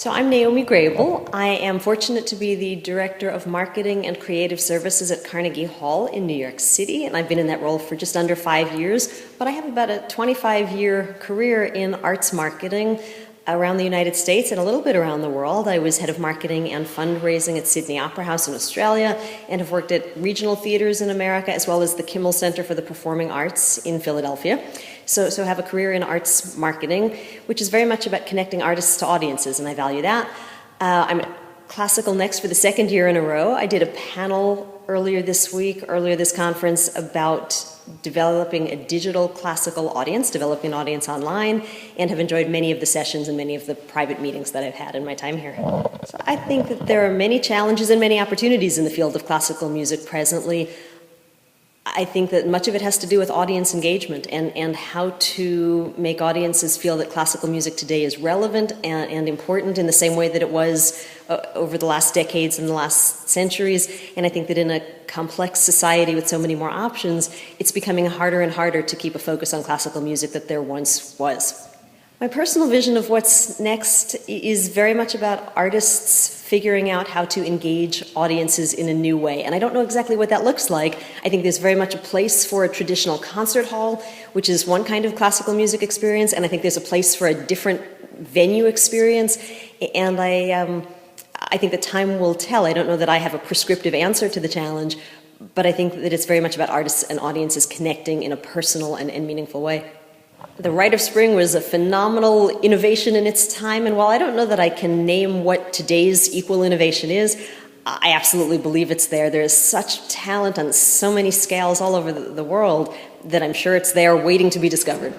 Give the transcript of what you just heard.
So I'm Naomi Grabel. I am fortunate to be the Director of Marketing and Creative Services at Carnegie Hall in New York City, and I've been in that role for just under 5 years, but I have about a 25-year career in arts marketing around the United States and a little bit around the world. I was head of marketing and fundraising at Sydney Opera House in Australia and have worked at regional theaters in America as well as the Kimmel Center for the Performing Arts in Philadelphia. So I have a career in arts marketing, which is very much about connecting artists to audiences, and I value that. I'm at Classical Next for the second year in a row. I did a panel earlier this conference, about developing a digital classical audience, developing an audience online, and have enjoyed many of the sessions and many of the private meetings that I've had in my time here. So I think that there are many challenges and many opportunities in the field of classical music presently. I think that much of it has to do with audience engagement and how to make audiences feel that classical music today is relevant and important in the same way that it was over the last decades and the last centuries. And I think that in a complex society with so many more options, it's becoming harder and harder to keep a focus on classical music that there once was. My personal vision of what's next is very much about artists figuring out how to engage audiences in a new way. And I don't know exactly what that looks like. I think there's very much a place for a traditional concert hall, which is one kind of classical music experience, and I think there's a place for a different venue experience. And I think that time will tell. I don't know that I have a prescriptive answer to the challenge, but I think that it's very much about artists and audiences connecting in a personal and meaningful way. The Rite of Spring was a phenomenal innovation in its time, and while I don't know that I can name what today's equal innovation is, I absolutely believe it's there. There is such talent on so many scales all over the world that I'm sure it's there waiting to be discovered.